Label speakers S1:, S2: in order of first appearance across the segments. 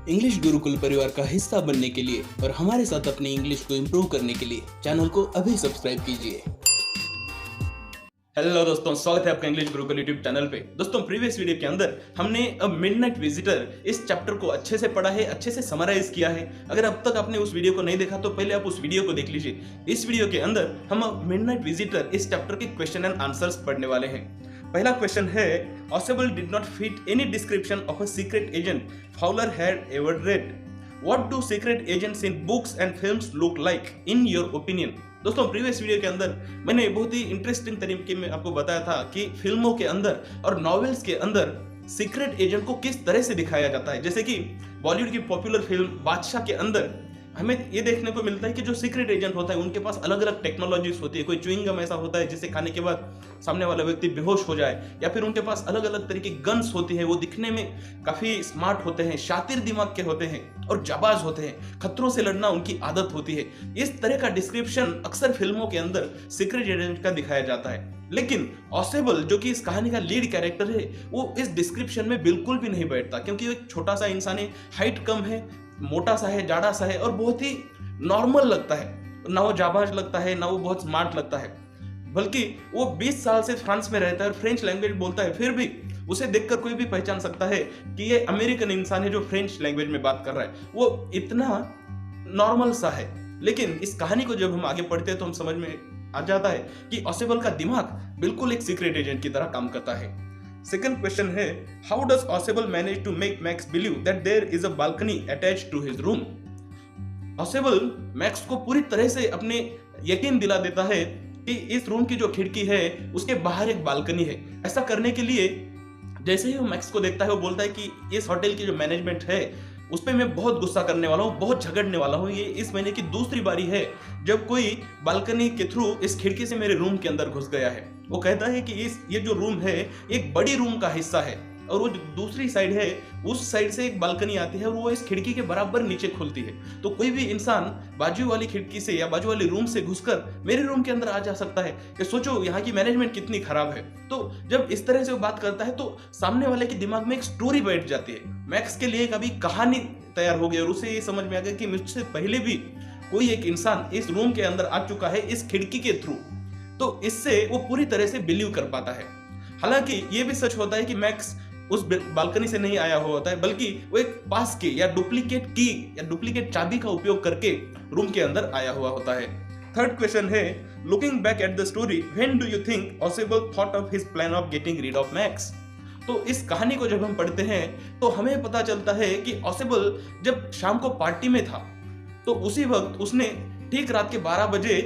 S1: English Gurukul परिवार का हिस्सा बनने के लिए और हमारे साथ अपनी इंग्लिश को इम्प्रूव करने के लिए चैनल को अभी सब्सक्राइब कीजिए।
S2: हेलो दोस्तों, स्वागत है आपका इंग्लिश गुरुकुल यूट्यूब चैनल पे। दोस्तों, प्रीवियस वीडियो के अंदर हमने अ मिडनाइट विजिटर इस चैप्टर को अच्छे से पढ़ा है, अच्छे से समराइज किया है। अगर अब तक आपने उस वीडियो को नहीं देखा तो पहले आप उस वीडियो को देख लीजिए। इस वीडियो के अंदर हम मिडनाइट विजिटर इस चैप्टर के क्वेश्चन एंड आंसर्स पढ़ने वाले हैं। पहला क्वेश्चन है, Ausable did not fit any description of a secret agent Fowler had ever read. What do secret agents in books and films look like in your opinion. दोस्तों, previous video के अंदर मैंने बहुत ही इंटरेस्टिंग तरीके में आपको बताया था कि फिल्मों के अंदर और नॉवेल्स के अंदर सीक्रेट एजेंट को किस तरह से दिखाया जाता है। जैसे कि बॉलीवुड की पॉपुलर फिल्म बादशाह के अंदर हमें ये देखने को मिलता है कि जो सीक्रेट एजेंट होता है उनके पास अलग अलग टेक्नोलॉजीज होती है। कोई च्युइंग गम ऐसा होता है जिसे खाने के बाद सामने वाला व्यक्ति बेहोश हो जाए, या फिर उनके पास अलग अलग तरह की गन्स होती है। वो दिखने में काफी स्मार्ट होते हैं, शातिर दिमाग के होते हैं और जाबाज होते हैं। खतरों से लड़ना उनकी आदत होती है। इस तरह का डिस्क्रिप्शन अक्सर फिल्मों के अंदर सीक्रेट एजेंट का दिखाया जाता है। लेकिन ऑसेबल, जो कि इस कहानी का लीड कैरेक्टर है, वो इस डिस्क्रिप्शन में बिल्कुल भी नहीं बैठता, क्योंकि वो एक छोटा सा इंसान है, हाइट कम है, मोटा सा है, जाड़ा सा है और बहुत ही नॉर्मल लगता है। ना वो जाबाज लगता है, ना वो बहुत स्मार्ट लगता है, बल्कि वो 20 साल से फ्रांस में रहता है और फ्रेंच लैंग्वेज बोलता है। फिर भी उसे देखकर कोई भी पहचान सकता है कि ये अमेरिकन इंसान है जो फ्रेंच लैंग्वेज में बात कर रहा है। वो इतना नॉर्मल सा है। लेकिन इस कहानी को जब हम आगे पढ़ते हैं तो हम समझ में आ जाता है कि ऑसेबल का दिमाग बिल्कुल एक सीक्रेट एजेंट की तरह काम करता है। सेकंड क्वेश्चन है, how does Osabel manage to make Max believe that there is a balcony attached to his room. Osabel Max को पूरी तरह से अपने यकीन दिला देता है कि इस रूम की जो खिड़की है उसके बाहर एक बालकनी है। ऐसा करने के लिए जैसे ही वो मैक्स को देखता है, वो बोलता है कि इस होटल की जो मैनेजमेंट है उस पर मैं बहुत गुस्सा करने वाला हूँ, बहुत झगड़ने वाला हूँ। ये इस महीने की दूसरी बारी है जब कोई बालकनी के थ्रू इस खिड़की से मेरे रूम के अंदर घुस गया है। वो कहता है कि ये जो रूम है एक बड़ी रूम का हिस्सा है, और वो जो दूसरी साइड है उस साइड से एक बालकनी आती है और वो इस खिड़की के बराबर नीचे खुलती है। तो कोई भी इंसान बाजू वाली खिड़की से या बाजू वाली रूम से घुसकर मेरे रूम के अंदर आ जा सकता है। कि सोचो यहाँ की मैनेजमेंट कितनी खराब है। तो जब इस तरह से वो बात करता है तो सामने वाले के दिमाग में एक स्टोरी बैठ जाती है। मैक्स के लिए कभी कहानी तैयार हो गई और उसे ये समझ में आ गया कि मुझसे पहले भी कोई एक इंसान इस रूम के अंदर आ चुका है इस खिड़की के थ्रू। तो इससे वो पूरी तरह से बिलीव कर पाता है। हालांकि ये भी सच होता है कि मैक्स उस बालकनी से नहीं आया हुआ होता है, बल्कि वो एक पास की या डुप्लीकेट की या डुप्लीकेट चाबी का उपयोग करके रूम के अंदर आया हुआ होता है। थर्ड क्वेश्चन है, looking back at the story, when do you think Ausable thought of his plan of getting read of max. तो इस कहानी को जब हम पढ़ते हैं तो हमें पता चलता है कि ऑसेबल जब शाम को पार्टी में था तो उसी वक्त उसने ठीक रात के 12 बजे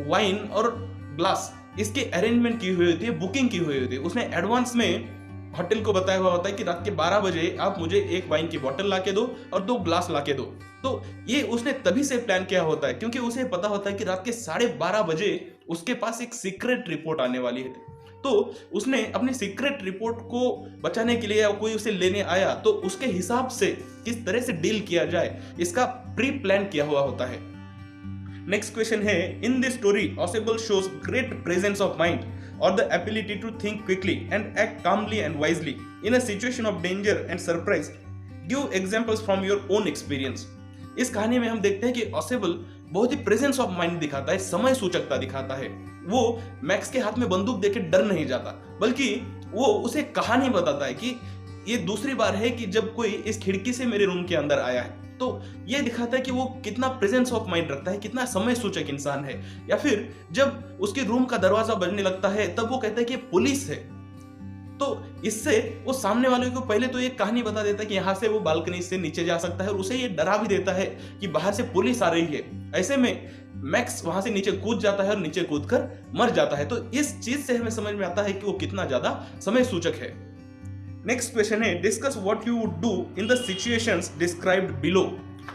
S2: वाइन और ग्लास इसके अरेंजमेंट की हुई होती है, बुकिंग की हुई होती है। उसने एडवांस में होटल को बताया हुआ होता है कि रात के 12 बजे आप मुझे एक वाइन की बोतल लाके दो और 2 ग्लास लाके दो। तो ये उसने तभी से प्लान किया होता है क्योंकि उसे पता होता है कि रात के 12:30 बजे उसके पास एक सीक्रेट रिपोर्ट आने वाली है। तो उसने अपनी सीक्रेट रिपोर्ट को बचाने के लिए या कोई उसे लेने आया तो उसके हिसाब से किस तरह से डील किया जाए इसका प्री प्लान किया हुआ होता है। नेक्स्ट क्वेश्चन है, in this story Ausable shows great presence of mind or the ability to think quickly and act calmly and wisely in a situation of danger and surprise. Give examples from your own experience. इस कहानी में हम देखते हैं कि Ausable बहुत ही presence of mind दिखाता है, समय सूचकता दिखाता है। वो मैक्स के हाथ में बंदूक देके डर नहीं जाता, बल्कि वो उसे कहानी बताता है कि ये दूसरी बार है कि जब कोई इस खिड़की से मेरे रूम के अंदर आया है। तो ये दिखाता है कि वो कितना प्रेजेंस ऑफ माइंड रखता है, कितना समय सूचक इंसान है। या फिर जब उसके रूम का दरवाजा बजने लगता है तब वो कहता है कि पुलिस है। तो इससे वो सामने वाले को पहले तो ये कहानी बता देता है कि यहाँ से वो बालकनी से नीचे जा सकता है और उसे ये डरा भी देता है कि बाहर से पुलिस आ रही है। ऐसे में मैक्स वहां से नीचे कूद जाता है और नीचे कूदकर मर जाता है। तो इस चीज से हमें समझ में आता है कि वो कितना ज्यादा समय सूचक है। नेक्स्ट क्वेश्चन है, discuss what you would do in the situations described below.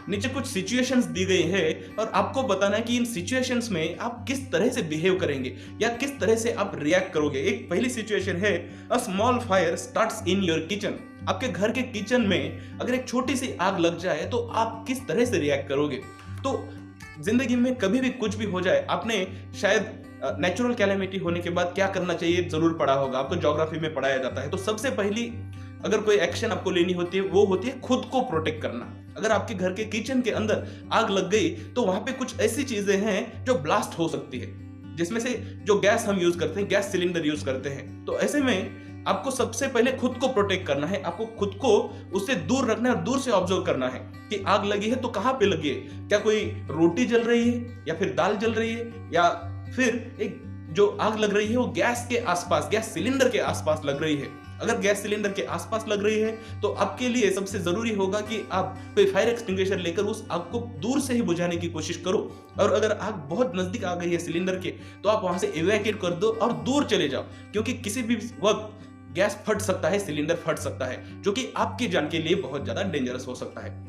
S2: नीचे कुछ सिचुएशंस दी गई है और आपको बताना है कि इन सिचुएशंस में आप किस तरह से बिहेव करेंगे या किस तरह से आप रिएक्ट करोगे। एक पहली सिचुएशन है, a small fire starts in your kitchen. आपके घर के किचन में अगर एक छोटी सी आग लग जाए तो आप किस तरह से रिएक्ट करोगे। तो जिंदगी में कभी भी कुछ भी हो जाए, आपने शायद नेचुरल कैलेमिटी होने के बाद क्या करना चाहिए जरूर पढ़ा होगा, आपको ज्योग्राफी में पढ़ाया जाता है। तो सबसे पहली अगर कोई एक्शन आपको लेनी होती है वो होती है खुद को प्रोटेक्ट करना। अगर आपके घर के किचन के अंदर आग लग गई तो वहां पे कुछ ऐसी चीजें हैं जो ब्लास्ट हो सकती है, जिसमें से जो गैस हम यूज करते हैं, गैस सिलेंडर यूज करते हैं। तो ऐसे में आपको सबसे पहले खुद को प्रोटेक्ट करना है, आपको खुद को उससे दूर रखना है और दूर से ऑब्जर्व करना है कि आग लगी है तो कहां पे लगी है, क्या कोई रोटी जल रही है या फिर दाल जल रही है, या फिर एक जो आग लग रही है वो गैस के आसपास, गैस सिलेंडर के आसपास लग रही है। अगर गैस सिलेंडर के आसपास लग रही है तो आपके लिए सबसे जरूरी होगा कि आप कोई फायर एक्सटिंग्विशर लेकर उस आग को दूर से ही बुझाने की कोशिश करो। और अगर आग बहुत नजदीक आ गई है सिलेंडर के तो आप वहां से इवैक्यूएट कर दो और दूर चले जाओ, क्योंकि किसी भी वक्त गैस फट सकता है, सिलेंडर फट सकता है, जो कि आपकी जान के लिए बहुत ज्यादा डेंजरस हो सकता है।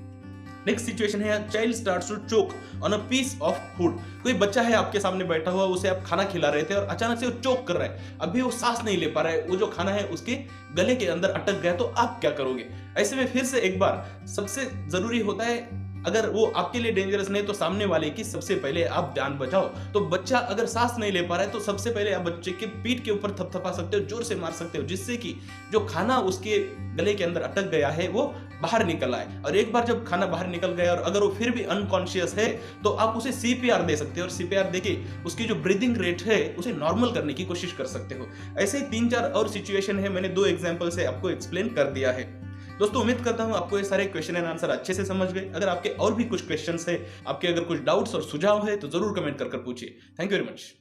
S2: नेक्स्ट सिचुएशन है child starts to choke on a piece of food. कोई बच्चा है आपके सामने बैठा हुआ, उसे आप खाना खिला रहे थे और अचानक से वो चोक कर रहा है, अभी वो सांस नहीं ले पा रहा है, वो जो खाना है उसके गले के अंदर अटक गया, तो आप क्या करोगे? ऐसे में फिर से एक बार सबसे जरूरी होता है, अगर वो आपके लिए डेंजरस नहीं तो सामने वाले की सबसे पहले आप ध्यान बचाओ। तो बच्चा अगर सांस नहीं ले पा रहा है तो सबसे पहले आप बच्चे के पीठ के ऊपर थपथपा सकते हो, जोर से मार सकते हो, जिससे कि जो खाना उसके गले के अंदर अटक गया है वो बाहर निकल आए। और एक बार जब खाना बाहर निकल गया और अगर वो फिर भी अनकॉन्शियस है तो आप उसे सीपीआर दे सकते हो और सीपीआर देके उसकी जो ब्रीदिंग रेट है उसे नॉर्मल करने की कोशिश कर सकते हो। ऐसे ही 3-4 और सिचुएशन है, मैंने 2 एग्जांपल से आपको एक्सप्लेन कर दिया है। दोस्तों उम्मीद करता हूं आपको ये सारे क्वेश्चन एंड आंसर अच्छे से समझ गए। अगर आपके और भी कुछ क्वेश्चंस है, आपके अगर कुछ डाउट्स और सुझाव है तो जरूर कमेंट कर पूछिए। Thank you very much.